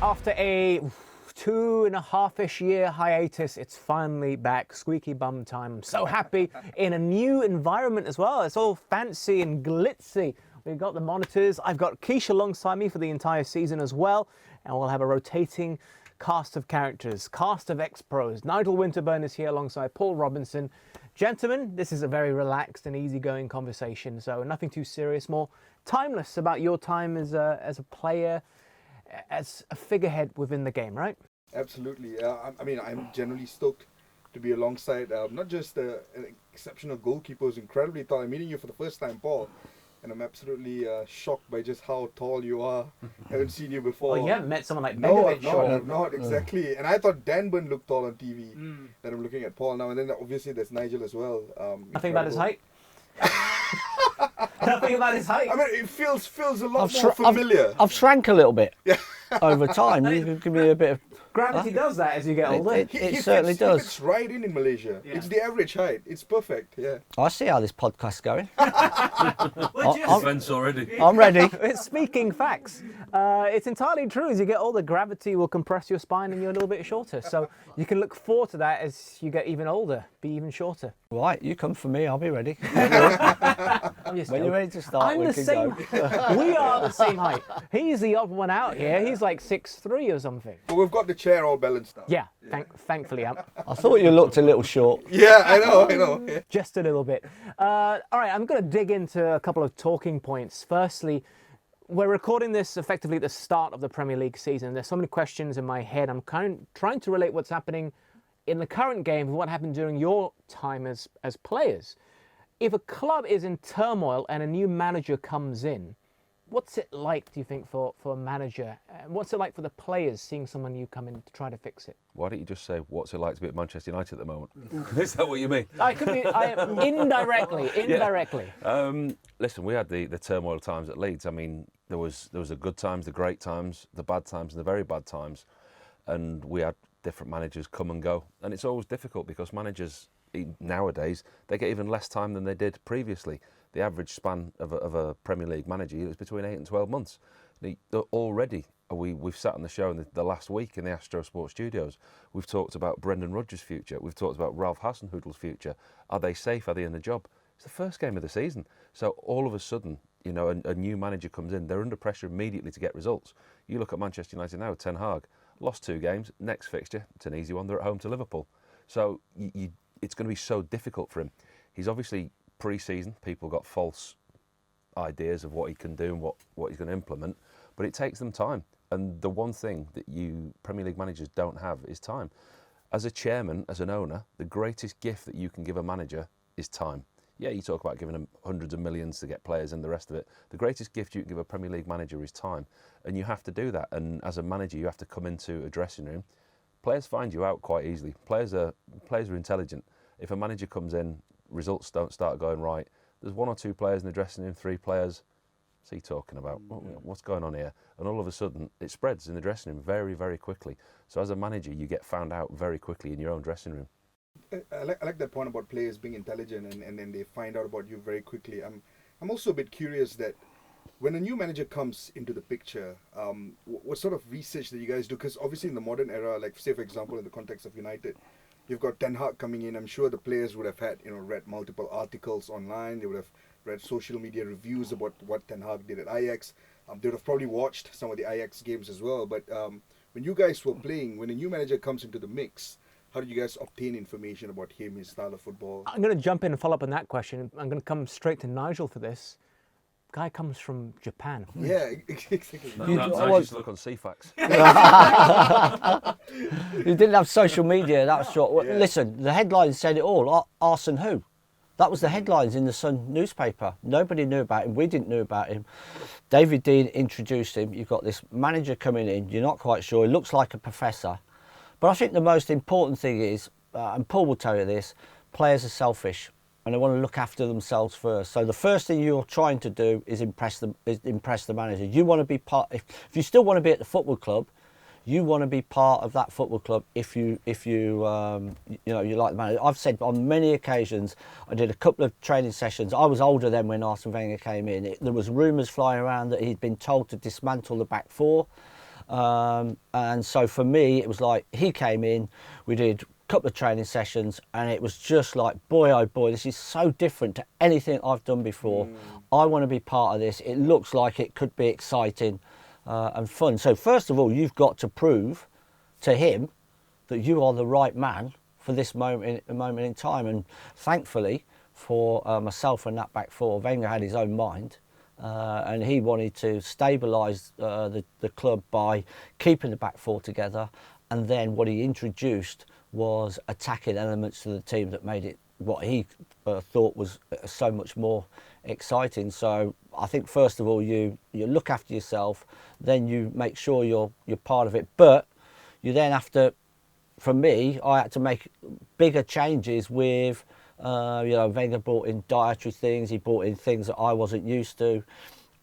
After a 2.5-ish year hiatus, it's finally back. Squeaky Bum Time. I'm so happy in a new environment as well. It's all fancy and glitzy. We've got the monitors. I've got Keish alongside me for the entire season as well. And we'll have a rotating cast of characters, cast of ex-pros. Nigel Winterburn is here alongside Paul Robinson. Gentlemen, this is a very relaxed and easygoing conversation, so nothing too serious, more timeless about your time as a player, as a figurehead within the game, right? Absolutely. I mean, I'm generally stoked to be alongside not just an exceptional goalkeeper who's incredibly tall. I'm meeting you for the first time, Paul, and I'm absolutely shocked by just how tall you are. I haven't seen you before. Well, you haven't met someone like No, Wenger. I've not, exactly. And I thought Dan Burn looked tall on TV. That I'm looking at Paul now. And then obviously there's Nigel as well. Nothing about his height? Nothing about his height? I mean, it feels a lot more familiar. I've shrank a little bit over time. You can give me a bit of... Gravity does that as you get older. It certainly does. He fits right in Malaysia. Yeah. It's the average height. It's perfect, yeah. I see how this podcast's going. I'm ready. It's speaking facts. It's entirely true. As you get older, gravity will compress your spine and you're a little bit shorter. So you can look forward to that as you get even older, be even shorter. Right, you come for me, I'll be ready. When you're ready to start, we can go. We are the same height. He's the odd one out here. He's like 6'3" or something. But we've got the chair all balanced now. Yeah, thankfully. I thought you looked a little short. Yeah, I know. Yeah. Just a little bit. All right, I'm going to dig into a couple of talking points. Firstly, we're recording this effectively at the start of the Premier League season. There's so many questions in my head. I'm kind of trying to relate what's happening in the current game with what happened during your time as players. If a club is in turmoil and a new manager comes in, what's it like, do you think, for a manager? What's it like for the players seeing someone new come in to try to fix it? Why don't you just say, what's it like to be at Manchester United at the moment? Is that what you mean? Indirectly. Yeah. Listen, we had the turmoil times at Leeds. I mean, there was the good times, the great times, the bad times, and the very bad times. And we had different managers come and go. And it's always difficult because managers nowadays, they get even less time than they did previously. The average span of a Premier League manager is between 8 and 12 months. Already, we've sat on the show in the last week in the Astro SuperSport studios. We've talked about Brendan Rodgers' future. We've talked about Ralph Hasenhüttl's future. Are they safe? Are they in the job? It's the first game of the season. So all of a sudden, you know, a new manager comes in. They're under pressure immediately to get results. You look at Manchester United now, Ten Hag, lost 2 games. Next fixture, it's an easy one. They're at home to Liverpool. So it's going to be so difficult for him. He's obviously pre-season, people got false ideas of what he can do and what he's going to implement, but it takes them time. And the one thing that you Premier League managers don't have is time. As a chairman, as an owner, the greatest gift that you can give a manager is time. Yeah, you talk about giving them hundreds of millions to get players and the rest of it. The greatest gift you can give a Premier League manager is time. And you have to do that. And as a manager, you have to come into a dressing room. Players find you out quite easily. Players are intelligent. If a manager comes in, results don't start going right, there's 1 or 2 players in the dressing room, 3 players, what's he talking about? What's going on here? And all of a sudden, it spreads in the dressing room very, very quickly. So as a manager, you get found out very quickly in your own dressing room. I like that point about players being intelligent and then they find out about you very quickly. I'm also a bit curious that when a new manager comes into the picture, what sort of research that you guys do? Because obviously in the modern era, like say for example in the context of United, you've got Ten Hag coming in. I'm sure the players would have had, read multiple articles online. They would have read social media reviews about what Ten Hag did at Ajax. They would have probably watched some of the Ajax games as well. But when you guys were playing, when a new manager comes into the mix, how did you guys obtain information about him, his style of football? I'm going to jump in and follow up on that question. I'm going to come straight to Nigel for this. Guy comes from Japan. Yeah, exactly. I used to look on CFAX. You didn't have social media, that was short. Yeah. Listen, the headlines said it all. Arson who? That was the headlines in the Sun newspaper. Nobody knew about him. We didn't know about him. David Dean introduced him. You've got this manager coming in. You're not quite sure. He looks like a professor. But I think the most important thing is, and Paul will tell you this, players are selfish and they want to look after themselves first. So the first thing you're trying to do is impress the manager. You want to be part. If you still want to be at the football club, you want to be part of that football club. If you like the manager. I've said on many occasions. I did a couple of training sessions. I was older then when Arsene Wenger came in. There was rumours flying around that he'd been told to dismantle the back four. And so for me, it was like he came in, we did a couple of training sessions, and it was just like, boy, oh boy, this is so different to anything I've done before. I want to be part of this. It looks like it could be exciting and fun. So first of all, you've got to prove to him that you are the right man for this moment in time. And thankfully for myself and that back four, Wenger had his own mind. And he wanted to stabilise the club by keeping the back four together, and then what he introduced was attacking elements to the team that made it what he thought was so much more exciting. So I think first of all you look after yourself, then you make sure you're part of it, but you then have to, for me, I had to make bigger changes with. Wenger brought in dietary things, he brought in things that I wasn't used to.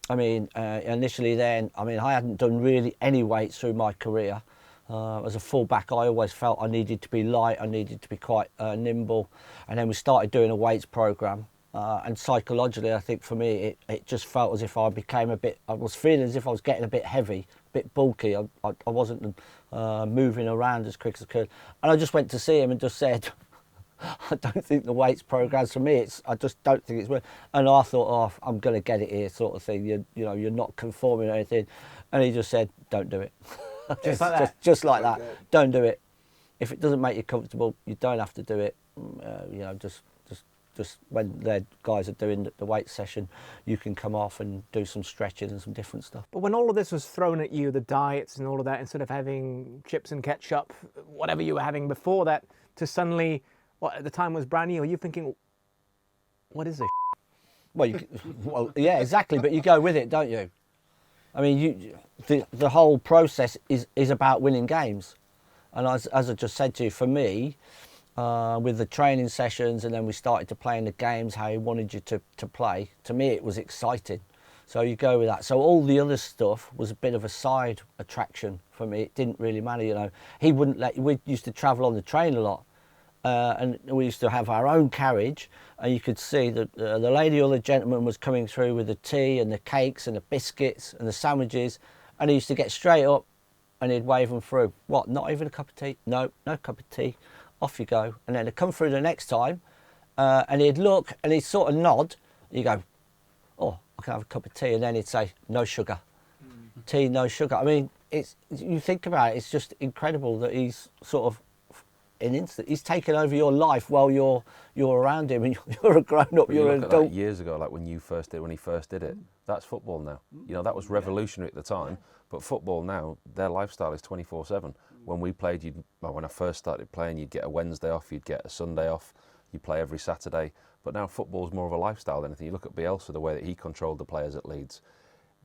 I mean, initially then, I hadn't done really any weights through my career. As a fullback, I always felt I needed to be light, I needed to be quite nimble. And then we started doing a weights programme. And psychologically, I think for me, it just felt as if I was feeling as if I was getting a bit heavy, a bit bulky. I wasn't moving around as quick as I could. And I just went to see him and just said, I don't think the weights program's for me. I just don't think it's worth. And I thought, oh, I'm going to get it here, sort of thing. You're not conforming or anything. And he just said, don't do it. Just like that. Just like that. Don't do it. If it doesn't make you comfortable, you don't have to do it. Just when the guys are doing the weight session, you can come off and do some stretching and some different stuff. But when all of this was thrown at you, the diets and all of that, instead of having chips and ketchup, whatever you were having before that, to suddenly, what at the time was brand new, are you thinking, what is this? Well, yeah, exactly. But you go with it, don't you? I mean, the whole process is about winning games. And as I just said to you, for me, with the training sessions, and then we started to play in the games how he wanted you to play, to me it was exciting. So you go with that. So all the other stuff was a bit of a side attraction for me. It didn't really matter, He wouldn't we used to travel on the train a lot. And we used to have our own carriage, and you could see that the lady or the gentleman was coming through with the tea and the cakes and the biscuits and the sandwiches, and he used to get straight up and he'd wave them through. What, not even a cup of tea? No cup of tea. Off you go. And then he'd come through the next time, and he'd look and he'd sort of nod. You go, oh, I can have a cup of tea, and then he'd say, no sugar. Tea, no sugar. I mean, you think about it, it's just incredible that he's sort of he's taken over your life while you're around him, and you're a grown-up, you're an adult. Years ago, like when he first did it, that's football now. That was revolutionary at the time, but football now, their lifestyle is 24/7. When we played, when I first started playing, you'd get a Wednesday off, you'd get a Sunday off, you play every Saturday. But now football's more of a lifestyle than anything. You look at Bielsa, the way that he controlled the players at Leeds,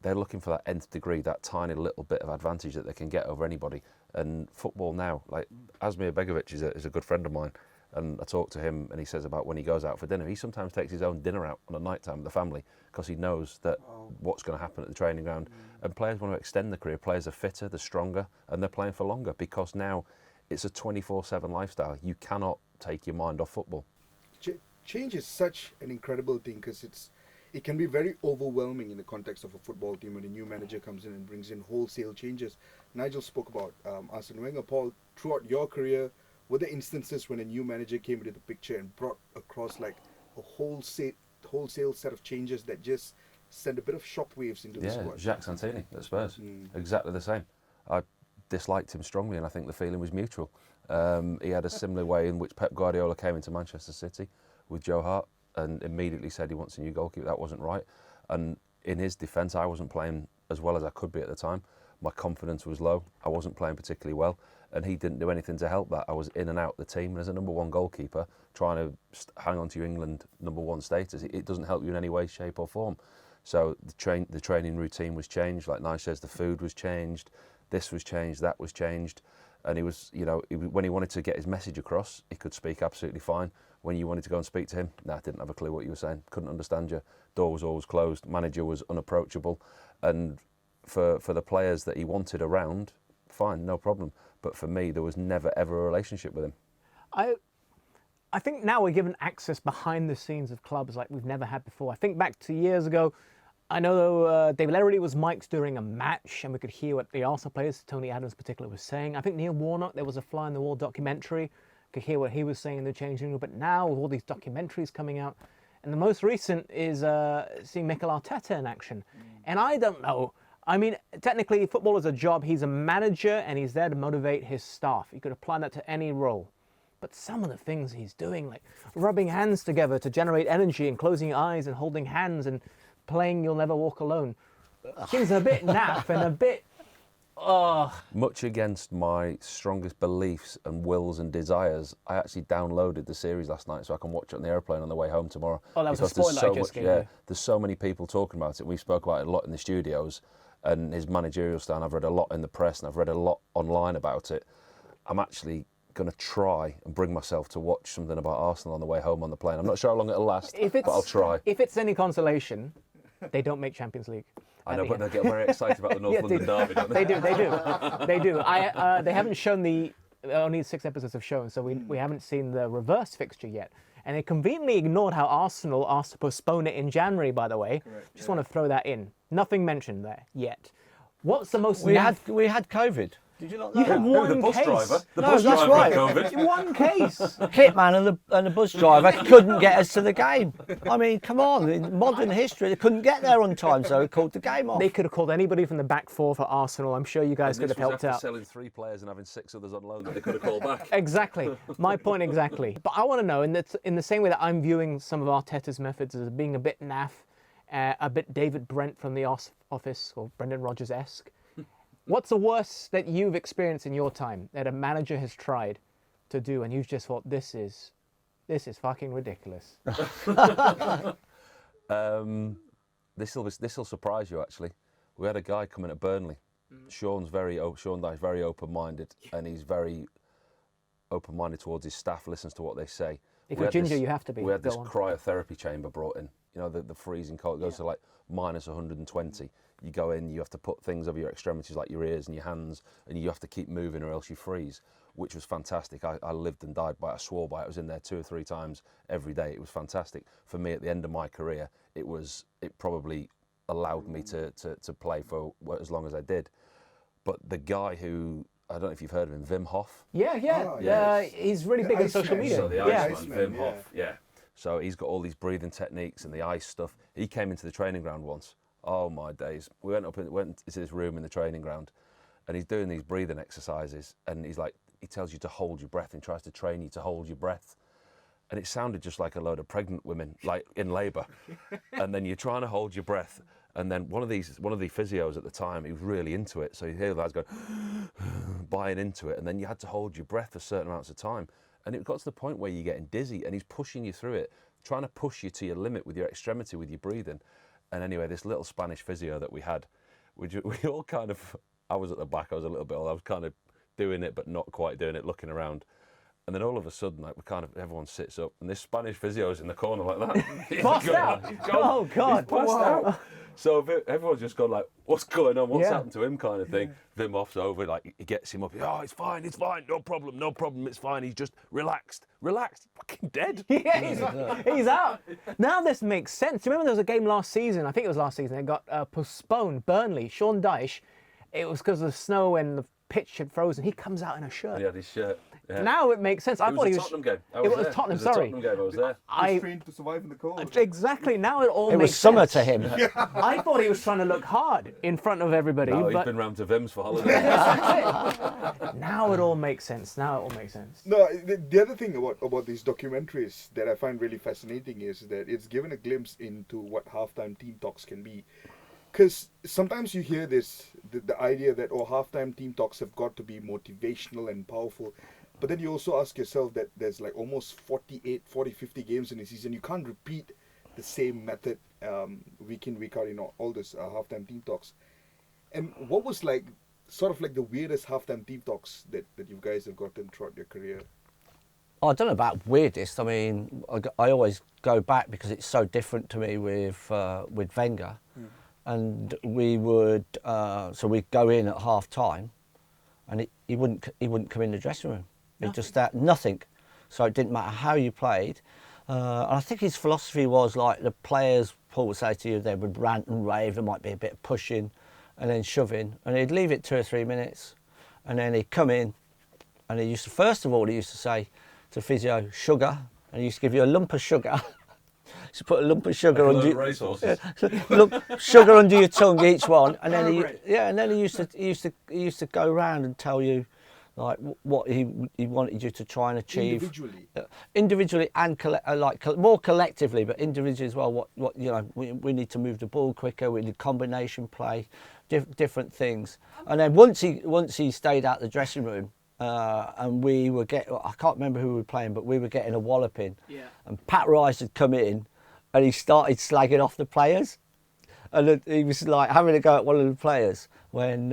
they're looking for that nth degree, that tiny little bit of advantage that they can get over anybody. And football now, like Asmir Begovic is a good friend of mine, and I talk to him, and he says about when he goes out for dinner, he sometimes takes his own dinner out on a night time with the family because he knows that what's going to happen at the training ground. And players want to extend their career. Players are fitter, they're stronger, and they're playing for longer because now it's a 24/7 lifestyle. You cannot take your mind off football. Change is such an incredible thing because it can be very overwhelming in the context of a football team when a new manager comes in and brings in wholesale changes. Nigel spoke about Arsene Wenger. Paul, throughout your career, were there instances when a new manager came into the picture and brought across like a wholesale set of changes that just sent a bit of shockwaves into the squad? Yeah, Jacques Santini at Spurs, exactly the same. I disliked him strongly, and I think the feeling was mutual. He had a similar way in which Pep Guardiola came into Manchester City with Joe Hart and immediately said he wants a new goalkeeper. That wasn't right. And in his defence, I wasn't playing as well as I could be at the time. My confidence was low. I wasn't playing particularly well, and he didn't do anything to help that. I was in and out the team, and as a number one goalkeeper, trying to hang on to your England number one status, it doesn't help you in any way, shape or form. So the training routine was changed. Like Nigel says, the food was changed, this was changed, that was changed. And he was, when he wanted to get his message across, he could speak absolutely fine. When you wanted to go and speak to him, didn't have a clue what you were saying, couldn't understand you. Door was always closed, manager was unapproachable. And for the players that he wanted around, fine, no problem. But for me, there was never ever a relationship with him. I think now we're given access behind the scenes of clubs like we've never had before. I think back to years ago, I know David Lerrity was mic'd during a match, and we could hear what the Arsenal players, Tony Adams in particular, was saying. I think Neil Warnock, there was a Fly on the Wall documentary, could hear what he was saying in the changing room. But now, with all these documentaries coming out, and the most recent is seeing Mikel Arteta in action. And I don't know. I mean, technically, football is a job. He's a manager, and he's there to motivate his staff. You could apply that to any role. But some of the things he's doing, like rubbing hands together to generate energy and closing your eyes and holding hands and playing You'll Never Walk Alone, seems a bit naff and a bit... Much against my strongest beliefs and wills and desires, I actually downloaded the series last night so I can watch it on the airplane on the way home tomorrow. Oh, that was a Because there's spoiler I just gave you. There's so many people talking about it. We spoke about it a lot in the studios, and his managerial style, I've read a lot in the press and I've read a lot online about it. I'm actually going to try and bring myself to watch something about Arsenal on the way home on the plane. I'm not sure how long it'll last, but I'll try. If it's any consolation, they don't make Champions League. I know, but they get very excited about the North London derby, don't they? They do. They do. They haven't shown only 6 episodes have shown, so we haven't seen the reverse fixture yet. And they conveniently ignored how Arsenal asked to postpone it in January, by the way. Correct, Just want to throw that in. Nothing mentioned there yet. What's the most... We had COVID. Did you not know? You had one the bus case. driver. The No, bus that's driver right. had COVID. One case. Hitman and the bus driver couldn't get us to the game. I mean, come on, in modern history, they couldn't get there on time, so they called the game off. They could have called anybody from the back four for Arsenal. I'm sure you guys could have This was helped after out. selling 3 players and having 6 others on loan that they could have called back. Exactly. My point exactly. But I want to know, in the same way that I'm viewing some of Arteta's methods as being a bit naff, a bit David Brent from the Office, or Brendan Rodgers-esque, what's the worst that you've experienced in your time that a manager has tried to do and you've just thought, this is fucking ridiculous? This will surprise you, actually. We had a guy come in at Burnley. Sean Dyche, very open-minded, and he's very open-minded towards his staff, listens to what they say. If you're ginger, you have to be. We had this Go on. cryotherapy chamber brought in. You know, the freezing cold. It goes to like minus 120. You go in, you have to put things over your extremities like your ears and your hands, and you have to keep moving or else you freeze, which was fantastic. I lived and died by it. I swore by it. I was in there 2 or 3 times every day. It was fantastic. For me, at the end of my career, it probably allowed me to play for as long as I did. But the guy who, I don't know if you've heard of him, Wim Hof. Yeah. Oh, yes. He's really big on social media. So the yeah. Iceman, Wim Hof, yeah. So he's got all these breathing techniques and the ice stuff. He came into the training ground once. Oh my days. We went into this room in the training ground and he's doing these breathing exercises and he tells you to hold your breath and tries to train you to hold your breath. And it sounded just like a load of pregnant women, like in labour. And then you're trying to hold your breath. And then one of the physios at the time, he was really into it. So you hear the lads going, buying into it. And then you had to hold your breath for certain amounts of time. And it got to the point where you're getting dizzy and he's pushing you through it, trying to push you to your limit with your extremity, with your breathing. And anyway, this little Spanish physio that we had, we all kind of, I was at the back, I was a little bit old, I was kind of doing it, but not quite doing it, looking around. And then all of a sudden, like, everyone sits up, and this Spanish physio's in the corner like that. Passed out. Oh, God. He's passed out. So everyone's just gone like, what's going on? What's happened to him kind of thing. Wim Hof's over, like, he gets him up. Oh, it's fine, no problem, it's fine. He's just relaxed, fucking dead. Yeah, he's out. Now this makes sense. Do you remember there was a game last season? I think it was last season. It got postponed. Burnley, Sean Dyche. It was because of the snow and the pitch had frozen. He comes out in a shirt. He had his shirt. Yeah. Now it makes sense. I thought he was. Tottenham game. It was Tottenham. Sorry. Tottenham game. I was there. He's trained to survive in the cold. Exactly. Now it all It makes was summer sense. to him. I thought he was trying to look hard in front of everybody. No, he's but been round to Vim's for holiday. now it all makes sense. No, the other thing about these documentaries that I find really fascinating is that it's given a glimpse into what halftime team talks can be. Because sometimes you hear the idea that, halftime team talks have got to be motivational and powerful. But then you also ask yourself that there's like almost 40, 50 games in a season. You can't repeat the same method week in, week out, all this halftime team talks. And what was like, sort of like the weirdest halftime team talks that you guys have gotten throughout your career? I don't know about weirdest. I mean, I always go back because it's so different to me with Wenger. And we would, so we'd go in at half time, and he wouldn't come in the dressing room. He just nothing. So it didn't matter how you played. And I think his philosophy was like the players Paul would say to you, they would rant and rave, there might be a bit of pushing and then shoving, and he'd leave it 2 or 3 minutes, and then he'd come in, and he used to, first of all, he used to say to physio, sugar, and he used to give you a lump of sugar. So put a lump of sugar Like a under load of racehorses. sugar under your tongue, each one, and then he used to go around and tell you like what he wanted you to try and achieve individually and more collectively, but individually as well. What you know, we need to move the ball quicker. We need combination play, different things. And then once he stayed out the dressing room. And we were I can't remember who we were playing, but we were getting a walloping. Yeah. And Pat Rice had come in and he started slagging off the players. And he was like having a go at one of the players when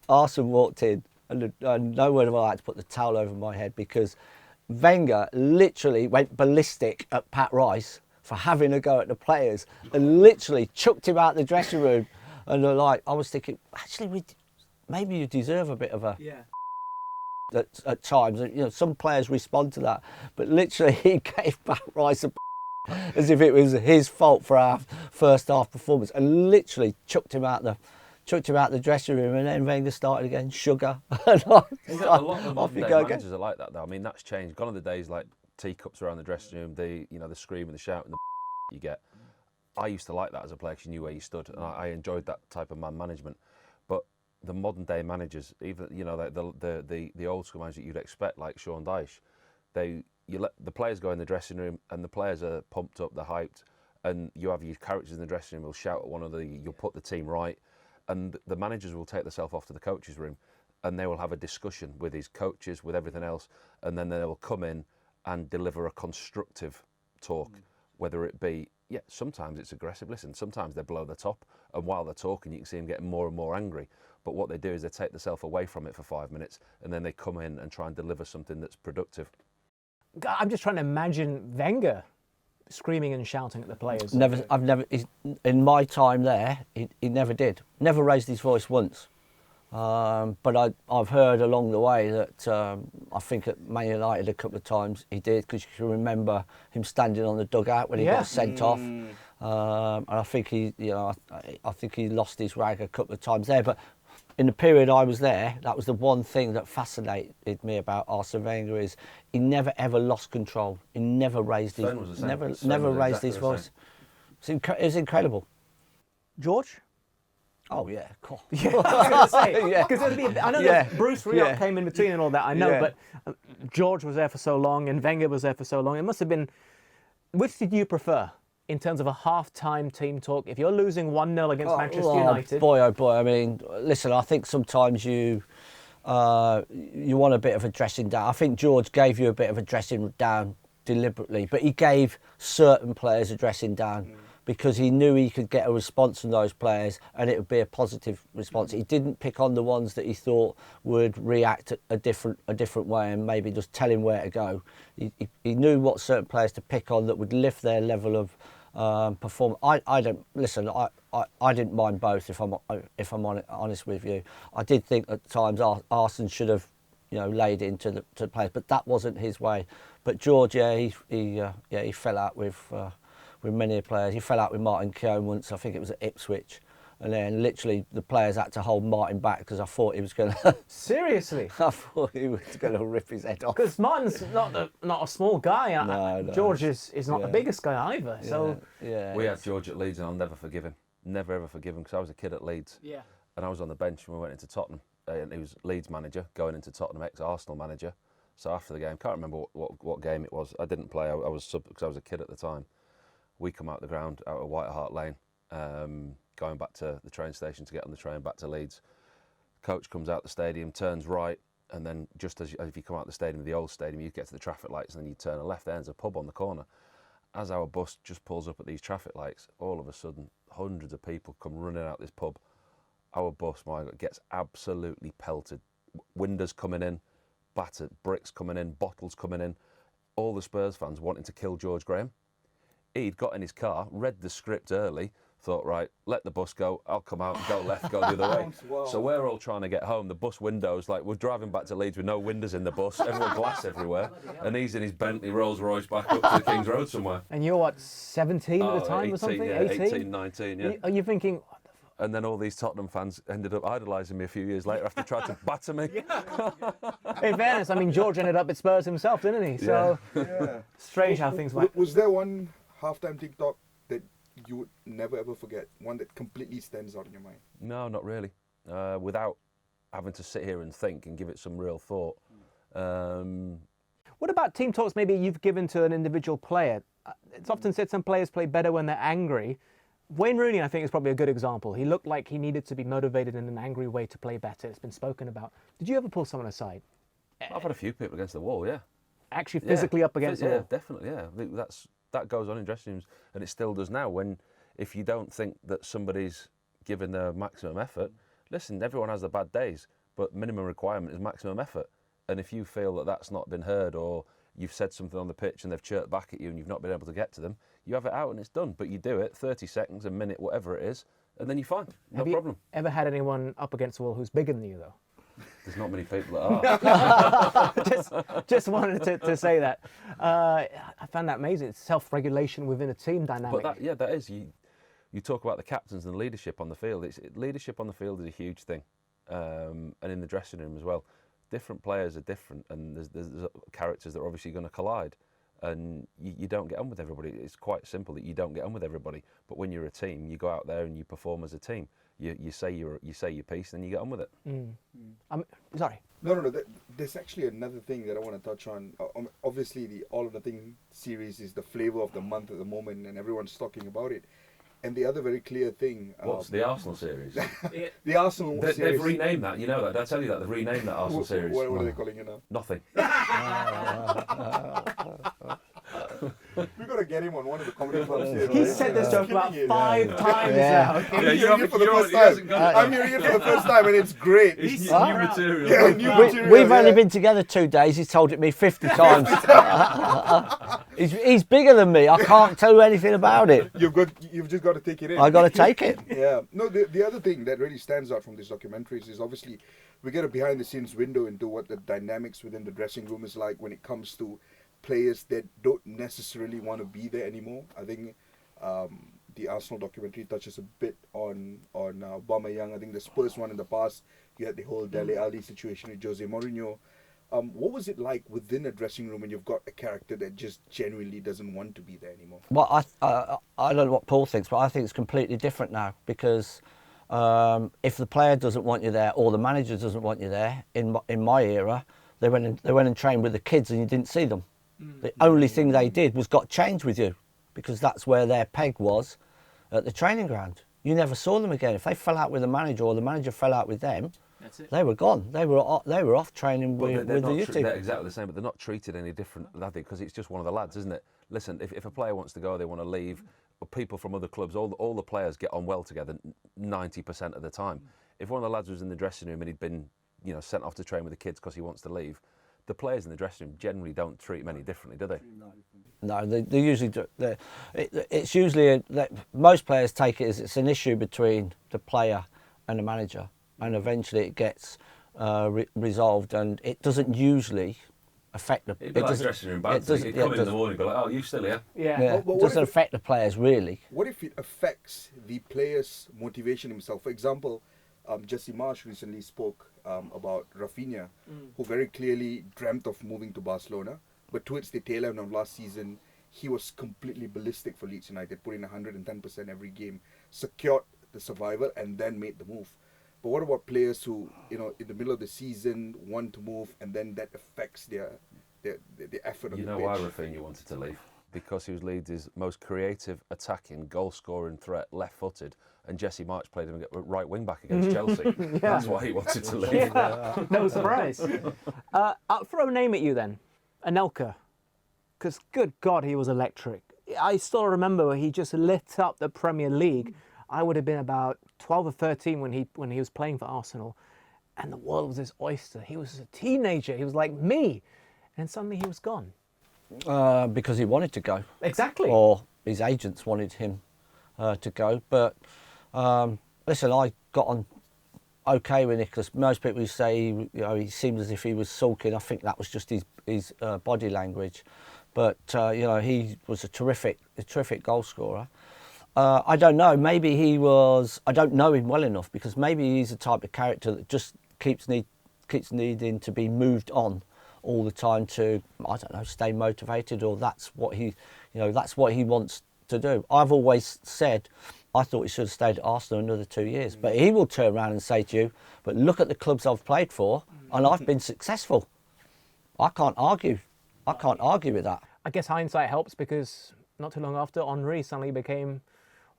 Arsene walked in. And no word of I had to put the towel over my head because Wenger literally went ballistic at Pat Rice for having a go at the players and literally chucked him out the dressing room. And I was thinking, actually, maybe you deserve a bit of a... Yeah. At times, you know, some players respond to that, but literally he gave Pat Rice as if it was his fault for our first half performance, and literally chucked him out the dressing room. And then Wenger started again, sugar. And A lot of modern day managers are like that, though. I mean, that's changed. Gone are the days like teacups around the dressing room, the scream and the shout and the you get. I used to like that as a player because you knew where you stood, and I enjoyed that type of man management. But the modern day managers, even the old school managers that you'd expect, like Sean Dyche, you let the players go in the dressing room, and the players are pumped up, they're hyped, and you have your characters in the dressing room will shout at one another, you'll put the team right, and the managers will take themselves off to the coaches' room, and they will have a discussion with his coaches, with everything else, and then they will come in and deliver a constructive talk, whether it be, sometimes it's aggressive. Listen, sometimes they blow the top, and while they're talking, you can see them getting more and more angry. But what they do is they take themselves away from it for 5 minutes, and then they come in and try and deliver something that's productive. I'm just trying to imagine Wenger screaming and shouting at the players. In my time there, he never did. Never raised his voice once. But I've heard along the way that I think at Man United a couple of times he did, because you can remember him standing on the dugout when he got sent off. And I think I think he lost his rag a couple of times there. But in the period I was there, that was the one thing that fascinated me about Arsene Wenger is he never ever lost control. He never raised his raised his voice. It was incredible. George? Oh yeah, cool. Yeah, I was going to say, because I know that Bruce Rioch came in between and all that. I know, but George was there for so long, and Wenger was there for so long. It must have been. Which did you prefer in terms of a half-time team talk? If you're losing 1-0 against Manchester United, boy, oh boy. I mean, listen. I think sometimes you want a bit of a dressing down. I think George gave you a bit of a dressing down deliberately, but he gave certain players a dressing down. Because he knew he could get a response from those players and it would be a positive response. He didn't pick on the ones that he thought would react a different way and maybe just tell him where to go. He knew what certain players to pick on that would lift their level of performance. I didn't mind both, if I'm honest with you. I did think at times Arsene should have laid into the players, but that wasn't his way. But George, he fell out with many players. He fell out with Martin Keown once, I think it was at Ipswich, and then literally the players had to hold Martin back because I thought he was going to... Seriously? I thought he was going to rip his head off. Because Martin's not a small guy. No. George is not the biggest guy either. So we had George at Leeds and I'll never forgive him. Never ever forgive him, because I was a kid at Leeds. Yeah. And I was on the bench when we went into Tottenham. And he was Leeds manager, going into Tottenham, ex-Arsenal manager. So after the game, can't remember what game it was. I didn't play, I was sub because I was a kid at the time. We come out the ground, out of White Hart Lane, going back to the train station to get on the train back to Leeds. Coach comes out the stadium, turns right, and then just as if you come out the stadium, the old stadium, you get to the traffic lights and then you turn left, there's a pub on the corner. As our bus just pulls up at these traffic lights, all of a sudden, hundreds of people come running out this pub. Our bus, my God, gets absolutely pelted. Windows coming in, battered, bricks coming in, bottles coming in. All the Spurs fans wanting to kill George Graham. He'd got in his car, read the script early, thought, right, let the bus go, I'll come out and go left, go the other way. Wow. So we're all trying to get home. The bus windows, like we're driving back to Leeds with no windows in the bus, everyone glass everywhere, and he's in his Bentley Rolls Royce back up to the King's Road somewhere. And you're what, 17 at the time 18, or something? Yeah, 18, 19, yeah. Are you thinking, And then all these Tottenham fans ended up idolising me a few years later after trying to batter me. in fairness, I mean, George ended up at Spurs himself, didn't he? So Yeah. strange how things went. Was there one halftime TikTok that you would never ever forget? One that completely stands out in your mind? No, not really. Without having to sit here and think and give it some real thought. What about team talks maybe you've given to an individual player? It's often said some players play better when they're angry. Wayne Rooney, I think, is probably a good example. He looked like he needed to be motivated in an angry way to play better. It's been spoken about. Did you ever pull someone aside? I've had a few people against the wall, yeah. Actually physically up against the Yeah, wall? definitely, yeah. I think that goes on in dressing rooms, and it still does now. If you don't think that somebody's given their maximum effort, listen, everyone has their bad days, but minimum requirement is maximum effort. And if you feel that that's not been heard, or you've said something on the pitch and they've chirped back at you and you've not been able to get to them, you have it out and it's done. But you do it 30 seconds, a minute, whatever it is, and then you're fine. No problem. Have you ever had anyone up against the wall who's bigger than you, though? There's not many people that are. Just wanted to say that. I found that amazing. It's self-regulation within a team dynamic. But that is. You talk about the captains and leadership on the field. Leadership on the field is a huge thing, and in the dressing room as well. Different players are different, and there's characters that are obviously going to collide, and you don't get on with everybody. It's quite simple that you don't get on with everybody. But when you're a team, you go out there and you perform as a team. You say your piece, and you get on with it. Sorry. No. There's actually another thing that I want to touch on. Obviously, the All or Nothing series is the flavour of the month at the moment, and everyone's talking about it. And the other very clear thing... What's the Arsenal series? The Arsenal series. They've renamed that, you know that. Did I tell you that? They've renamed that Arsenal series. What are they calling it now? Nothing. We've got to get him on one of the comedy clubs here. He said this joke about Killing it. 5 times Yeah. now. I'm hearing it for the first time. I'm hearing it for the first time, and it's great. It's new material. Yeah, new material, We've only yeah. been together 2 days. He's told it me 50 times. he's bigger than me. I can't tell you anything about it. You've just got to take it in. I got to take it. Yeah. No, the other thing that really stands out from these documentaries is obviously we get a behind the scenes window into what the dynamics within the dressing room is like when it comes to players that don't necessarily want to be there anymore. I think the Arsenal documentary touches a bit on Aubameyang. I think the Spurs one in the past, you had the whole Dele Alli situation with Jose Mourinho. What was it like within a dressing room when you've got a character that just genuinely doesn't want to be there anymore? Well, I don't know what Paul thinks, but I think it's completely different now because if the player doesn't want you there or the manager doesn't want you there, in my era, they went and trained with the kids and you didn't see them. The only thing they did was got changed with you because that's where their peg was at the training ground. You never saw them again. If they fell out with the manager or the manager fell out with them, That's it. they were gone. They were off training with the youth team. They're exactly the same, but they're not treated any different, because it's just one of the lads, isn't it? Listen, if a player wants to go, they want to leave, people from other clubs, all the players get on well together 90% of the time. If one of the lads was in the dressing room and he'd been sent off to train with the kids because he wants to leave, the players in the dressing room generally don't treat him any differently, do they? No, they usually do. It's usually most players take it as it's an issue between the player and the manager, and eventually it gets resolved, and it doesn't usually affect the. It'd be like dressing room banter. You'd come in the morning and be like, "Oh, you still here?" Yeah. It But doesn't affect the players really. What if it affects the player's motivation himself? For example, Jesse Marsch recently spoke about Rafinha, who very clearly dreamt of moving to Barcelona, but towards the tail end of last season, he was completely ballistic for Leeds United, put in 110% every game, secured the survival, and then made the move. But what about players who, in the middle of the season, want to move, and then that affects their effort on the pitch? You know why Rafinha wanted to leave? Because he was Leeds' most creative, attacking, goal-scoring threat, left-footed, and Jesse Marsch played him at right wing-back against Chelsea. That's why he wanted to leave. Yeah. No surprise. I'll throw a name at you then, Anelka, because good God, he was electric. I still remember he just lit up the Premier League. I would have been about 12 or 13 when he was playing for Arsenal, and the world was his oyster. He was a teenager. He was like me, and suddenly he was gone. Because he wanted to go. Exactly. Or his agents wanted him to go. But listen, I got on okay with Nicholas. Most people say he seemed as if he was sulking. I think that was just his body language. But he was a terrific goal scorer. I don't know. Maybe he was. I don't know him well enough, because maybe he's the type of character that just keeps needing to be moved on all the time to, I don't know, stay motivated, or that's what he wants to do. I've always said I thought he should have stayed at Arsenal another 2 years, but he will turn around and say to you, but look at the clubs I've played for and I've been successful. I can't argue with that. I guess hindsight helps, because not too long after, Henry suddenly became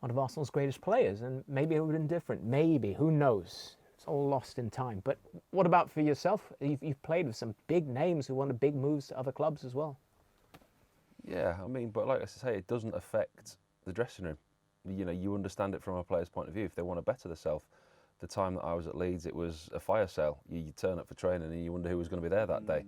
one of Arsenal's greatest players, and maybe it would have been different. Maybe, who knows? It's all lost in time. But what about for yourself? You've played with some big names who wanted big moves to other clubs as well. Yeah, I mean, but like I say, it doesn't affect the dressing room. You understand it from a player's point of view. If they want to better themselves, the time that I was at Leeds, it was a fire sale. You turn up for training and you wonder who was going to be there that day,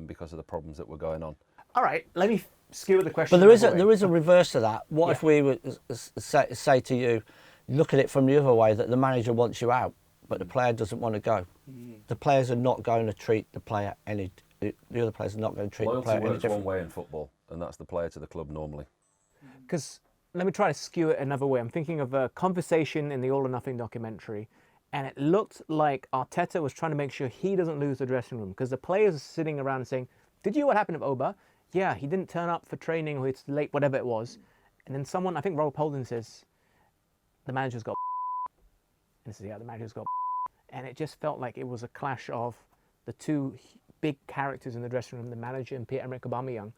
because of the problems that were going on. All right, let me skew the question. But there is a reverse to that. What if we would say to you, look at it from the other way, that the manager wants you out, but the player doesn't want to go. The players are not going to treat the player the other players are not going to treat the player any Loyalty works different. one way in football, and that's the player to the club normally. Because let me try to skew it another way. I'm thinking of a conversation in the All or Nothing documentary, and it looked like Arteta was trying to make sure he doesn't lose the dressing room, because the players are sitting around saying, did you hear what happened with Oba? Yeah, he didn't turn up for training, or it's late, whatever it was. And then someone, I think Rob Holden, says, the manager's got and says, yeah, the manager's got and it just felt like it was a clash of the two big characters in the dressing room, the manager and Pierre-Emerick Aubameyang.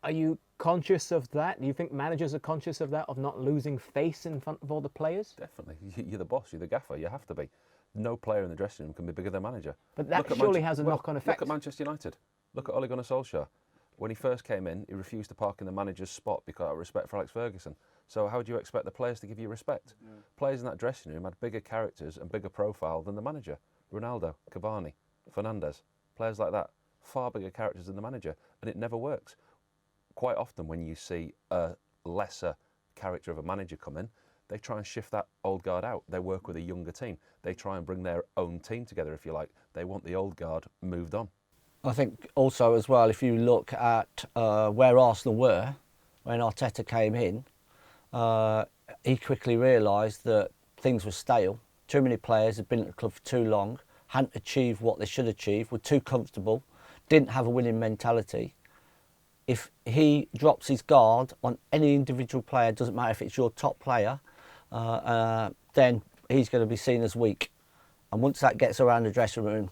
Are you conscious of that? Do you think managers are conscious of that, of not losing face in front of all the players? Definitely. You're the boss, you're the gaffer, you have to be. No player in the dressing room can be bigger than manager. But that surely has a knock-on effect. Look at Manchester United. Look at Ole Gunnar Solskjaer. When he first came in, he refused to park in the manager's spot because of respect for Alex Ferguson. So how do you expect the players to give you respect? Yeah. Players in that dressing room had bigger characters and bigger profile than the manager. Ronaldo, Cavani, Fernandes, players like that, far bigger characters than the manager, and it never works. Quite often when you see a lesser character of a manager come in, they try and shift that old guard out. They work with a younger team. They try and bring their own team together, if you like. They want the old guard moved on. I think also as well, if you look at where Arsenal were when Arteta came in, he quickly realised that things were stale. Too many players had been at the club for too long, hadn't achieved what they should achieve, were too comfortable, didn't have a winning mentality. If he drops his guard on any individual player, doesn't matter if it's your top player, then he's going to be seen as weak. And once that gets around the dressing room,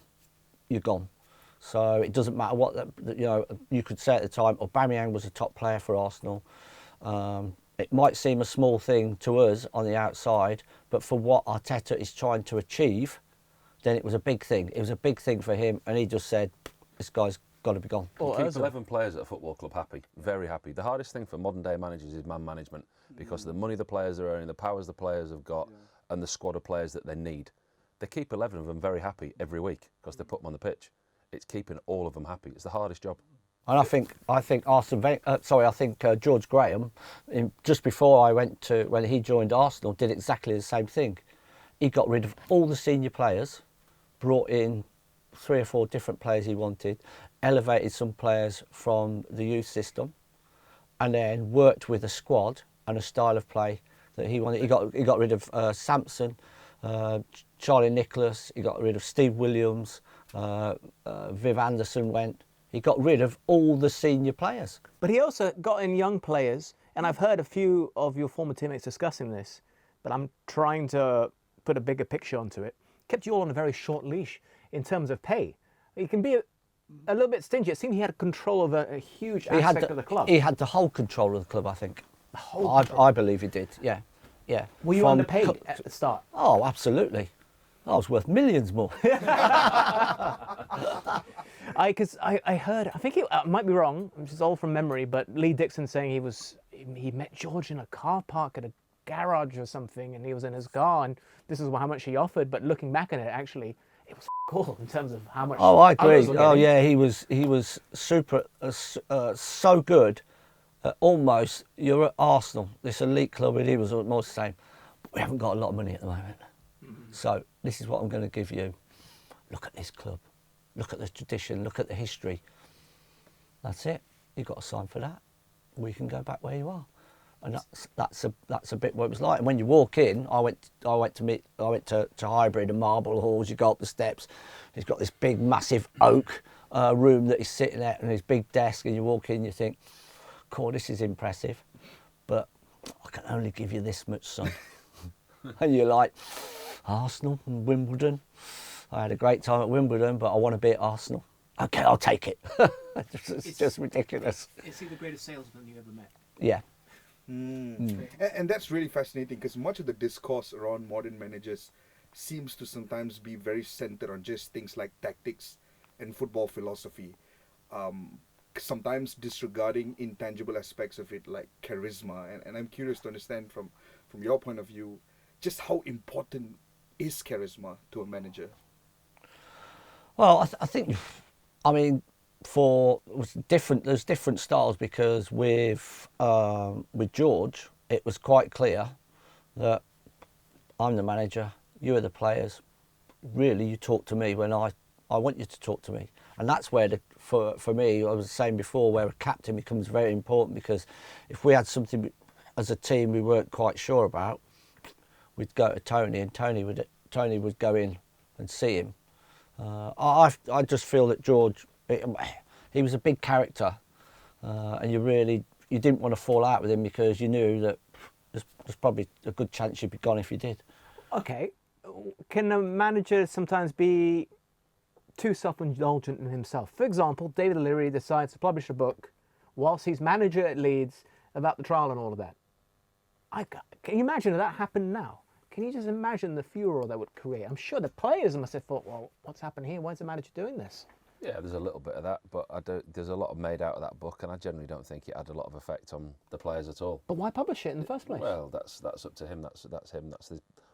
you're gone. So it doesn't matter what you could say at the time. Aubameyang was a top player for Arsenal. It might seem a small thing to us on the outside, but for what Arteta is trying to achieve, then it was a big thing. It was a big thing for him, and he just said, "This guy's got to be gone." You keep 11 players at a football club happy, very happy. The hardest thing for modern day managers is man management, because of the money the players are earning, the powers the players have got, and the squad of players that they need. They keep 11 of them very happy every week because they put them on the pitch. It's keeping all of them happy. It's the hardest job. And I think George Graham, just before when he joined Arsenal, did exactly the same thing. He got rid of all the senior players, brought in 3 or 4 different players he wanted, elevated some players from the youth system, and then worked with a squad and a style of play that he wanted. He got rid of Sampson, Charlie Nicholas. He got rid of Steve Williams. Viv Anderson went. He got rid of all the senior players. But he also got in young players, and I've heard a few of your former teammates discussing this, but I'm trying to put a bigger picture onto it. Kept you all on a very short leash in terms of pay. He can be a little bit stingy. It seemed he had control of a huge aspect of the club. He had the whole control of the club, I think. I believe he did, yeah. Were you underpaid at the start? Oh, absolutely. I was worth millions more. Because I heard, I think I might be wrong, which is all from memory, but Lee Dixon saying he met George in a car park at a garage or something, and he was in his car, and this is how much he offered. But looking back at it, actually, it was cool in terms of how much. Oh, I agree. Oh, yeah, he was super, so good. almost, you're at Arsenal, this elite club, and he was almost the same. But we haven't got a lot of money at the moment. So this is what I'm going to give you. Look at this club. Look at the tradition. Look at the history. That's it. You've got to sign for that. We can go back where you are. And that's a bit what it was like. And when you walk in, I went to Highbury and Marble Halls. You go up the steps. He's got this big, massive oak room that he's sitting at, and his big desk. And you walk in, you think, "Cool, this is impressive, but I can only give you this much, son." And you're like, Arsenal and Wimbledon. I had a great time at Wimbledon, but I want to be at Arsenal. Okay, I'll take it. It's just ridiculous. Is he the greatest salesman you ever met? Yeah. And that's really fascinating, because much of the discourse around modern managers seems to sometimes be very centered on just things like tactics and football philosophy, sometimes disregarding intangible aspects of it like charisma. And I'm curious to understand from your point of view, just how important is charisma to a manager? Well, I think, I mean, there's different styles, because with George, it was quite clear that I'm the manager, you are the players. Really, you talk to me when I want you to talk to me. And that's where, for me, I was saying before, where a captain becomes very important, because if we had something as a team we weren't quite sure about, we'd go to Tony, and Tony would go in and see him. I just feel that George, he was a big character, and you didn't want to fall out with him, because you knew that there's probably a good chance you'd be gone if you did. Okay, can a manager sometimes be too self-indulgent in himself? For example, David O'Leary decides to publish a book whilst he's manager at Leeds about the trial and all of that. Can you imagine if that happened now? Can you just imagine the furor that would create? I'm sure the players must have thought, well, what's happened here? Why is the manager doing this? Yeah, there's a little bit of that, but there's a lot made out of that book, and I generally don't think it had a lot of effect on the players at all. But why publish it in the first place? Well, that's up to him. That's him. That's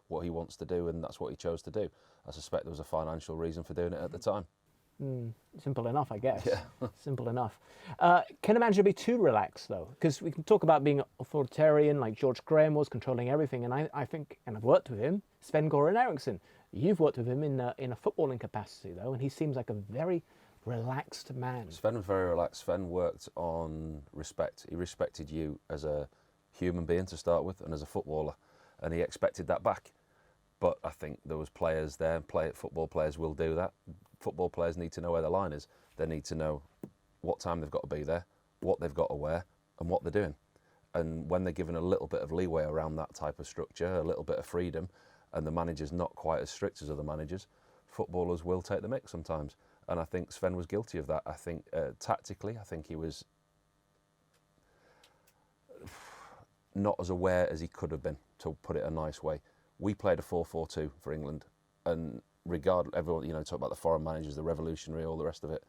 what he wants to do, and that's what he chose to do. I suspect there was a financial reason for doing it at the time. Simple enough, I guess. Yeah. Simple enough. Can a manager be too relaxed, though? Because we can talk about being authoritarian, like George Graham was, controlling everything. And I think, and I've worked with him, Sven-Goran Eriksson. You've worked with him in a footballing capacity, though, and he seems like a very relaxed man. Sven was very relaxed. Sven worked on respect. He respected you as a human being to start with, and as a footballer, and he expected that back. But I think there was players there, football players will do that. Football players need to know where the line is. They need to know what time they've got to be there, what they've got to wear, and what they're doing. And when they're given a little bit of leeway around that type of structure, a little bit of freedom, and the manager's not quite as strict as other managers, footballers will take the mick sometimes. And I think Sven was guilty of that. I think tactically, I think he was not as aware as he could have been, to put it a nice way. We played a 4-4-2 for England, and everyone, talk about the foreign managers, the revolutionary, all the rest of it.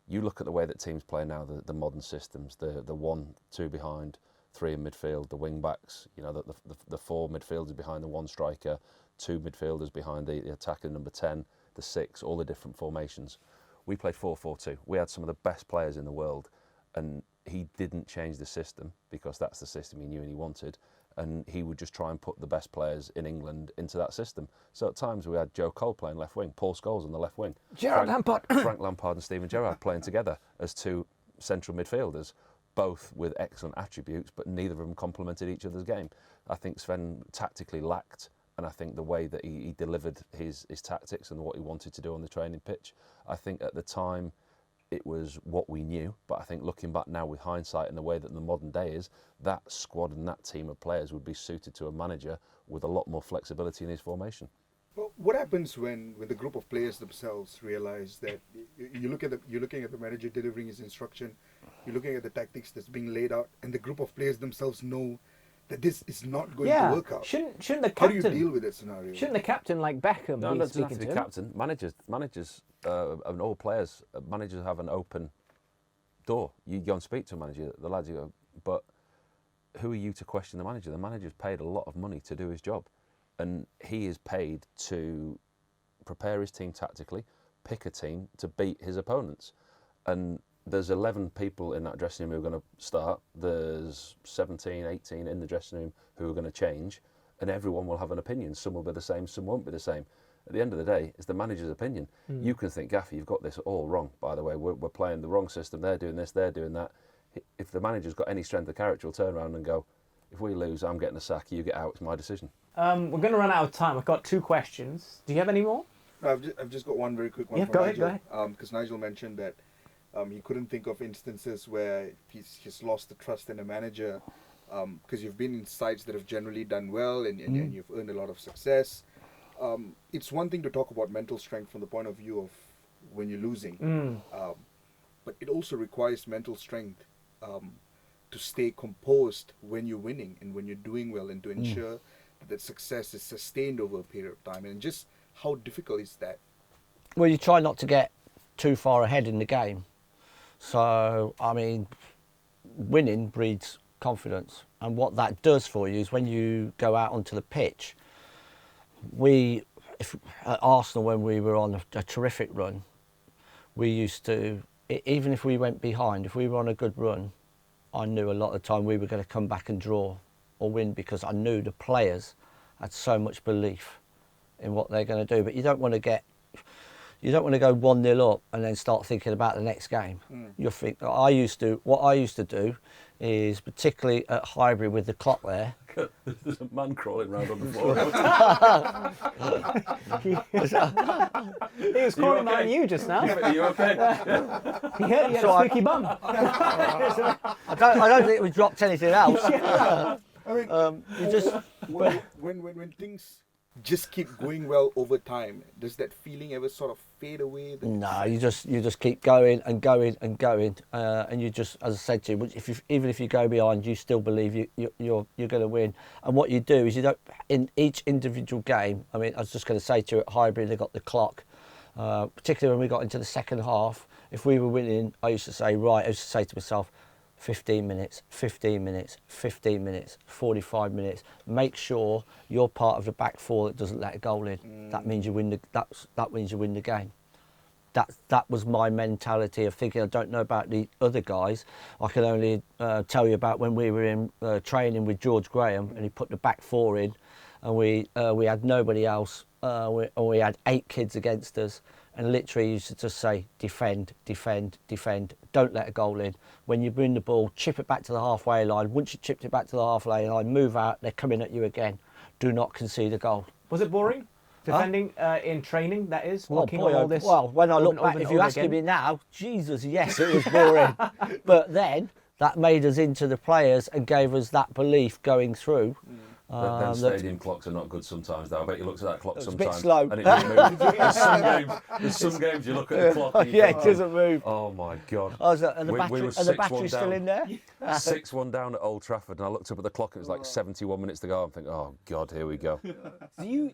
You look at the way that teams play now, the modern systems, the 1-2 behind, 3 in midfield, the wing backs, the 4 midfielders behind the 1 striker, 2 midfielders behind the attacker number 10, the 6, all the different formations. We played 4-4-2. We had some of the best players in the world, and he didn't change the system, because that's the system he knew and he wanted. And he would just try and put the best players in England into that system. So at times we had Joe Cole playing left wing, Paul Scholes on the left wing, Frank Lampard and Steven Gerrard playing together as 2 central midfielders, both with excellent attributes, but neither of them complemented each other's game. I think Sven tactically lacked, and I think the way that he delivered his tactics and what he wanted to do on the training pitch, I think at the time it was what we knew, but I think looking back now with hindsight and the way that the modern day is, that squad and that team of players would be suited to a manager with a lot more flexibility in his formation. Well, what happens when the group of players themselves realize that you're looking at the manager delivering his instruction, you're looking at the tactics that's being laid out, and the group of players themselves know that this is not going to work out? Shouldn't the captain? How do you deal with that scenario? Shouldn't the captain, like Beckham, No, be it doesn't speaking have to be to him? captain. Managers, and all players, managers have an open door. You go and speak to a manager, the lads, you go, but who are you to question the manager? The manager's paid a lot of money to do his job, and he is paid to prepare his team tactically, pick a team to beat his opponents. And there's 11 people in that dressing room who are going to start. There's 17, 18 in the dressing room who are going to change, and everyone will have an opinion. Some will be the same, some won't be the same. At the end of the day, it's the manager's opinion. You can think, Gaffer, you've got this all wrong, by the way. We're playing the wrong system. They're doing this, they're doing that. If the manager's got any strength of character, he'll turn around and go, if we lose, I'm getting a sack, you get out, it's my decision. We're going to run out of time. I've got 2 questions. Do you have any more? No, I've just got one very quick one. Yeah, for go Nigel. ahead. Because Nigel mentioned that he couldn't think of instances where he's lost the trust in a manager. Because you've been in sides that have generally done well and you've earned a lot of success. It's one thing to talk about mental strength from the point of view of when you're losing, but it also requires mental strength to stay composed when you're winning and when you're doing well, and to ensure that success is sustained over a period of time. And just how difficult is that? Well, you try not to get too far ahead in the game. So, I mean, winning breeds confidence. And what that does for you is when you go out onto the pitch, at Arsenal, when we were on a terrific run, we used to, even if we went behind, if we were on a good run, I knew a lot of the time we were going to come back and draw or win, because I knew the players had so much belief in what they're going to do. But you don't want to go 1-0 up and then start thinking about the next game. What I used to do is, particularly at Highbury with the clock there. There's a man crawling around on the floor. He was calling on you just now. Are you okay? He heard you had a squeaky bum. I don't think we dropped anything else. I mean, you just when things just keep going well over time, does that feeling ever sort of fade away? No, you just keep going and going and going, and you just, as I said to you, even if you go behind, you still believe you're going to win. And what you do is, you don't, in each individual game. I mean, I was just going to say to you, at Highbury they got the clock, particularly when we got into the second half. If we were winning, I used to say to myself, 15 minutes, 15 minutes, 15 minutes, 45 minutes. Make sure you're part of the back four that doesn't let a goal in. That means you win that means you win the game. That was my mentality of thinking. I don't know about the other guys. I can only tell you about when we were in training with George Graham, and he put the back four in, and we had nobody else. We had 8 kids against us. And literally used to just say, defend, defend, defend. Don't let a goal in. When you bring the ball, chip it back to the halfway line. Once you chipped it back to the halfway line, move out, they're coming at you again. Do not concede a goal. Was it boring? Defending in training, that is? Well, Looking at all this when I look back, if you're asking me now, Jesus, yes, it was boring. But then that made us into the players and gave us that belief going through. Them stadium clocks are not good sometimes, though. I bet you looked at that clock sometimes. A bit slow. And it doesn't move. There's some games you look at the clock and you think, it doesn't move. Oh my God. And the were battery's still in there? 6-1 down at Old Trafford, and I looked up at the clock, it was like 71 minutes to go. I'm thinking, oh God, here we go. Are you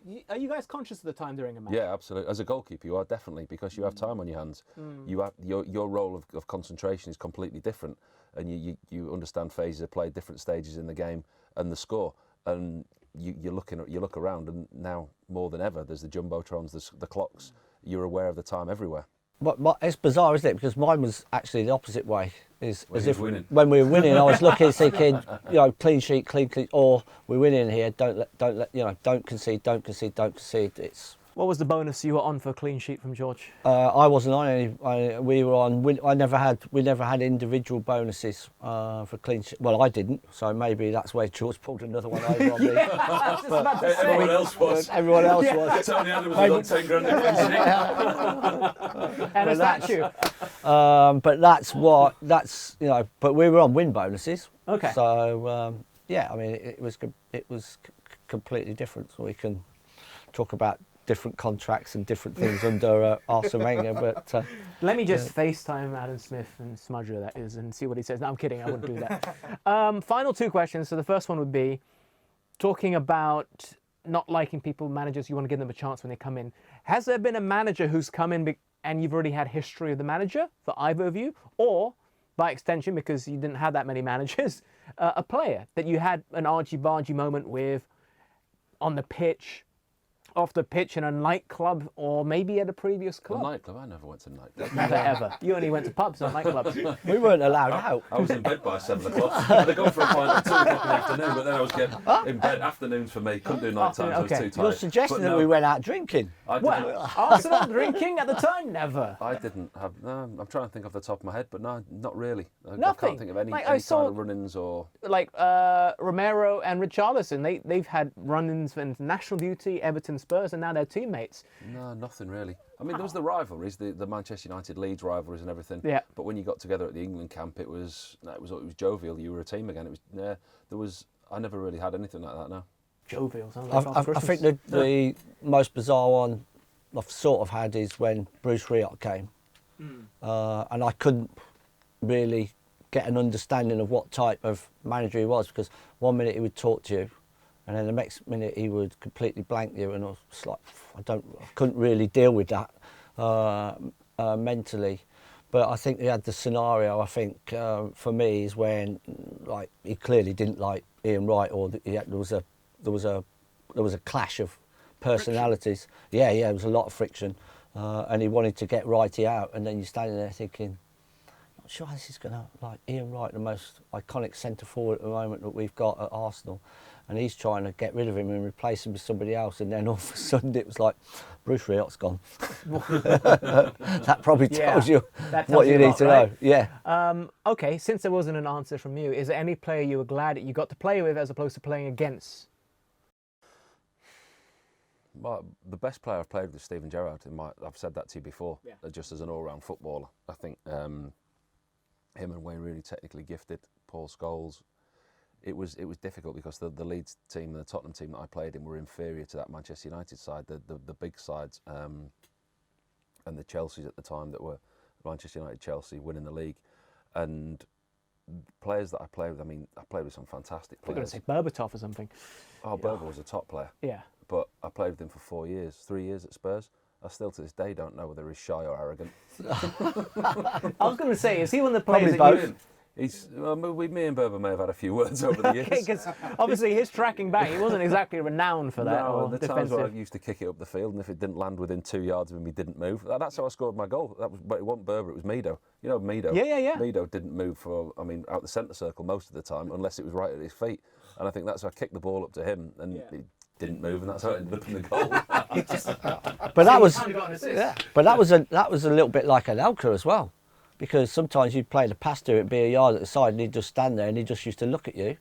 guys conscious of the time during a match? Yeah, absolutely. As a goalkeeper, you are definitely, because you have time on your hands. You have your role of concentration is completely different, and you understand phases of play, different stages in the game, and the score. And you look around, and now more than ever, there's the jumbotrons, the clocks. You're aware of the time everywhere. But it's bizarre, isn't it? Because mine was actually the opposite way. When we were winning, I was looking, thinking, clean sheet, or we're winning here. Don't concede, don't concede, don't concede. What was the bonus you were on for a clean sheet from George? I wasn't on any. We were on. We never had individual bonuses for clean sheet. Well, I didn't. So maybe that's where George pulled another one over on me. Everyone else was. Everyone else was. Tony Adams was on 10 grand in clean sheet. And a statue. But that's But we were on win bonuses. Okay. So I mean, it was completely different. So we can talk about different contracts and different things under Arsene Wenger, but let me just FaceTime Adam Smith and Smudger, that is, and see what he says. No, I'm kidding, I wouldn't do that. Final 2 questions. So the first one would be talking about not liking managers, you want to give them a chance when they come in. Has there been a manager who's come in and you've already had history of the manager for either of you, or by extension, because you didn't have that many managers, a player that you had an argy-bargy moment with on the pitch, Off the pitch in a nightclub or maybe at a previous A club? nightclub? I never went to a nightclub. Never ever. You only went to pubs, not nightclubs. We weren't allowed out. I was in bed by 7 o'clock. I'd gone for a pint at 2 o'clock in the afternoon, but then I was getting in bed. Afternoons for me, couldn't do night times, I was Okay. too tired. You're suggesting But that no, we went out drinking. I Well, didn't, Arsenal drinking at the time? Never. I didn't have, no, I'm trying to think off the top of my head, but no, not really. I Nothing. can't think of any, Like, any I saw- kind of run-ins or... Like Romero and Richarlison, they've had run-ins for national duty, Everton, Spurs, and now they're teammates. No, nothing really. I mean, there was the rivalries, the Manchester United Leeds rivalries and everything. Yeah. But when you got together at the England camp, it was jovial. You were a team again. I never really had anything like that. No. Jovial, sounds like Father I think Christmas. the most bizarre one I've sort of had is when Bruce Rioch came. And I couldn't really get an understanding of what type of manager he was, because one minute he would talk to you and then the next minute he would completely blank you, and I was just like, I couldn't really deal with that mentally. But I think he had the scenario, I think, for me, is when like he clearly didn't like Ian Wright, or there was a clash of personalities. Yeah, there was a lot of friction, and he wanted to get Wrighty out, and then you're standing there thinking, not sure this is going to, like, Ian Wright, the most iconic centre forward at the moment that we've got at Arsenal, and he's trying to get rid of him and replace him with somebody else, and then all of a sudden it was like, Bruce Rioch's gone. That probably tells you that tells what you you a need lot, to right? know. Yeah. Okay, since there wasn't an answer from you, is there any player you were glad that you got to play with as opposed to playing against? Well, the best player I've played with is Steven Gerrard. I've said that to you before, just as an all-round footballer. I think him and Wayne really technically gifted. Paul Scholes. It was difficult because the Leeds team and the Tottenham team that I played in were inferior to that Manchester United side, the big sides, and the Chelseas at the time that were Manchester United, Chelsea winning the league, and players that I played with. I mean, I played with some fantastic We're going to players. say Berbatov or something. Oh, Berber was a top player. Yeah. But I played with him for 4 years, 3 years at Spurs. I still to this day don't know whether he's shy or arrogant. I was going to say, is he one of the players Probably that you... both. Me and Berber may have had a few words over the years. Because obviously his tracking back, he wasn't exactly renowned for that. No, or and the times where I defensive. used to kick it up the field, and if it didn't land within 2 yards of him, he didn't move. That's how I scored my goal. But it wasn't Berber, it was Mido. You know Mido? Yeah. Mido didn't move out the centre circle most of the time, unless it was right at his feet. And I think that's how I kicked the ball up to him, and he didn't move, and that's how it ended up in the goal. But that was, Kind of got an assist. yeah. But that was a little bit like Anelka as well, because sometimes you'd play the pass to it, be a yard at the side, and he'd just stand there, and he just used to look at you,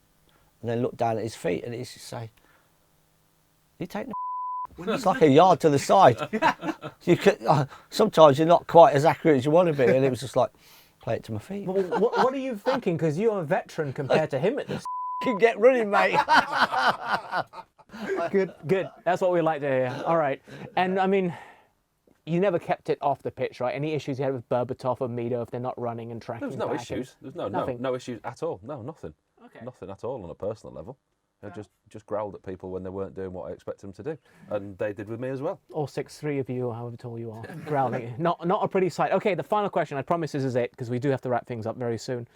and then look down at his feet, and he'd just say, "You taking the?" It's like a yard to the side. You could, sometimes you're not quite as accurate as you want to be, and it was just like, play it to my feet. Well, what are you thinking? Because you're a veteran compared to him at this. Can get running, mate. Good. That's what we like to hear. All right. And I mean, you never kept it off the pitch, right? Any issues you had with Berbatov or Mido if they're not running and tracking? There was no back issues. There's Nothing. no issues at all. No, nothing. Okay. Nothing at all on a personal level. I just growled at people when they weren't doing what I expected them to do, and they did with me as well. All 6'3" of you, or however tall you are, growling. Not a pretty sight. Okay, the final question, I promise this is it, because we do have to wrap things up very soon.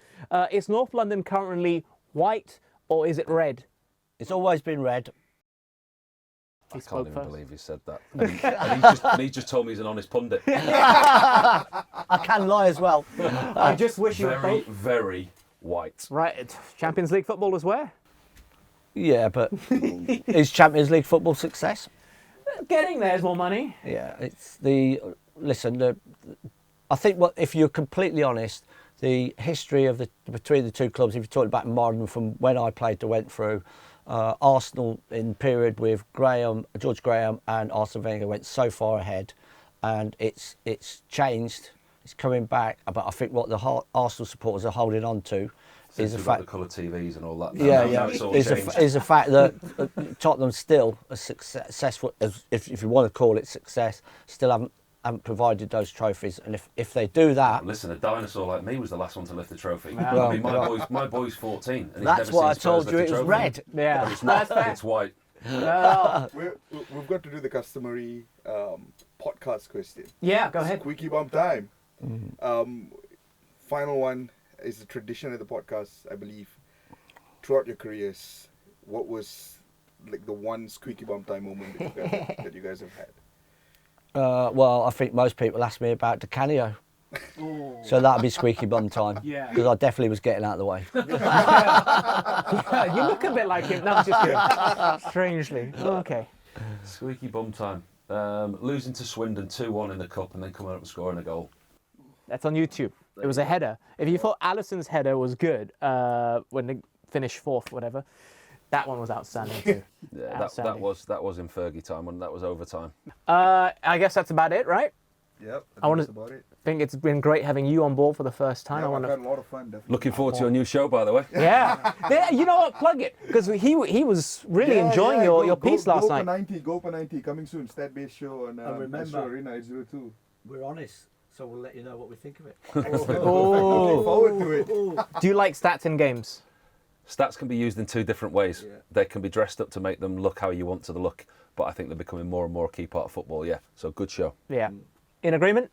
Is North London currently white or is it red? It's always been red. I spoke can't even first. believe he said that. And he's just told me he's an honest pundit. I can lie as well. I just wish you were Very, both. very white. Right, Champions League football is where? Yeah, but is Champions League football success? Getting there's more money. Yeah, it's I think if you're completely honest, the history of between the two clubs, if you're talking about modern from when I played to went through, Arsenal in period with George Graham and Arsene Wenger went so far ahead, and it's changed, it's coming back. But I think what the Arsenal supporters are holding on to is the We've got fact. the colour TVs and all that. Yeah, It's all is changed. the fact that Tottenham still a successful, if you want to call it success, still haven't provided those trophies, and if they do that, Listen, a dinosaur like me was the last one to lift the trophy. Well, I mean, my boy's 14. And he's that's never what I seen Spurs told lift you. a It was trophy. red. Yeah, It's not. that's fair. It's white. Well, We've got to do the customary podcast question. yeah, go ahead. Squeaky Bum Time. Final one is a tradition of the podcast, I believe. Throughout your careers, what was like the one Squeaky Bum Time moment that you guys have had? Well, I think most people ask me about Canio. So that'd be Squeaky Bum Time. Yeah. Because I definitely was getting out of the way. You look a bit like him. No, I'm just kidding. Strangely. Okay. Squeaky Bum Time. Losing to Swindon 2-1 in the cup and then coming up and scoring a goal. That's on YouTube. It was a header. If you thought Allison's header was good when they finished fourth, whatever, that one was outstanding too. Yeah, that was in Fergie time and that was overtime. I guess that's about it, right? Yep, I want that's to about it. think it's been great having you on board for the first time. Yeah, I want I've had to. a lot of fun, definitely. Looking forward to your new show, by the way. Yeah. You know what? Plug it because he was really enjoying your piece last night. Go for 90, coming soon. Stat-based show on Astro Arena 802. We're honest, so we'll let you know what we think of it. Oh. Looking forward to it. Do you like stats in games? Stats can be used in two different ways. Yeah. They can be dressed up to make them look how you want to look, but I think they're becoming more and more a key part of football. Yeah, so good show. Yeah. In agreement?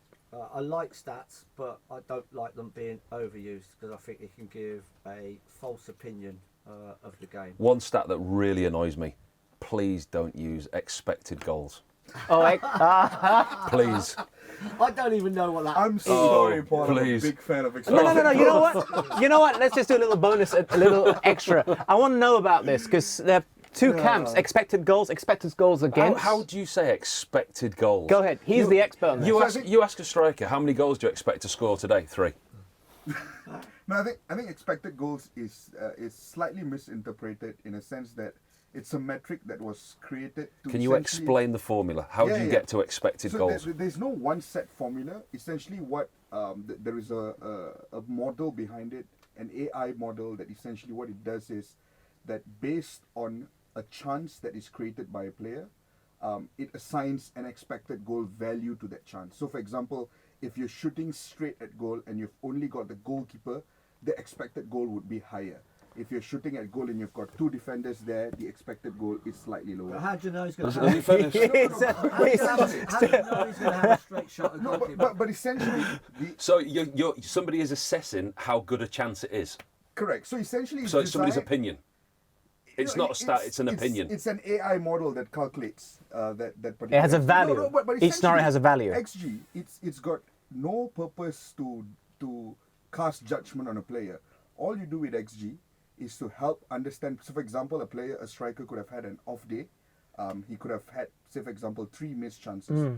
I like stats, but I don't like them being overused because I think it can give a false opinion of the game. One stat that really annoys me: please don't use expected goals. Oh, Please. I don't even know what that I'm sorry, Paul. please. I'm a big fan of No. experience. You know what? You know what? Let's just do a little bonus, a little extra. I want to know about this because there are two camps: expected goals against. How do you say expected goals? Go ahead. He's the expert on this. You ask a striker, how many goals do you expect to score today? 3. No, I think expected goals is slightly misinterpreted in a sense that it's a metric that was created to. Can you explain the formula? How do you get to expected goals? There's no one set formula. Essentially, what there is a model behind it, an AI model that essentially what it does is that based on a chance that is created by a player, it assigns an expected goal value to that chance. So, for example, if you're shooting straight at goal and you've only got the goalkeeper, the expected goal would be higher. If you're shooting at goal and you've got 2 defenders there, the expected goal is slightly lower. How do you know he's going to Let me finish. How do you know he's going to have a straight shot at No, goalkeeper? but essentially, So somebody is assessing how good a chance it is. correct. So essentially, So it's somebody's designed- opinion. It's not a stat, it's an opinion. It's an AI model that calculates that particular. It has a value. But Each scenario has a value. XG, it's got no purpose to cast judgment on a player. All you do with XG is to help understand. So, for example, a striker could have had an off day. He could have had, say, for example, 3 missed chances.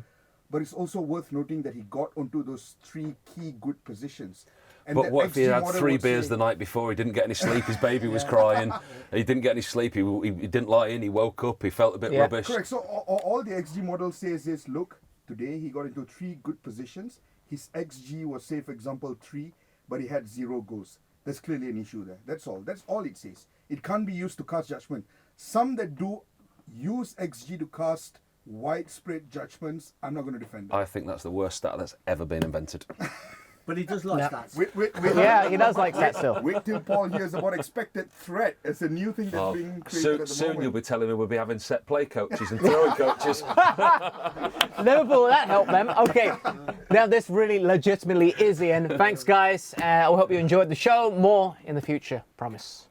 But it's also worth noting that he got onto those 3 key good positions. And But the what if he XG had model 3 would beers say- the night before? He didn't get any sleep. His baby was crying. He didn't get any sleep. He didn't lie in. He woke up. He felt a bit Yeah. rubbish. Correct. So all the XG model says is, look, today he got into 3 good positions. His XG was, say, for example, 3, but he had 0 goals. There's clearly an issue there. That's all. That's all it says. It can't be used to cast judgment. Some that do use XG to cast widespread judgments, I'm not going to defend them. I think that's the worst stat that's ever been invented. But he does like stats. Wait, Yeah, he does like stats still. Wait till Paul hears about expected threat. It's a new thing that's being created at the Soon moment. you'll be telling me we'll be having set play coaches and throwing coaches. Liverpool, that helped them. Okay, now this really legitimately is the end. Thanks, guys. I hope you enjoyed the show. More in the future, promise.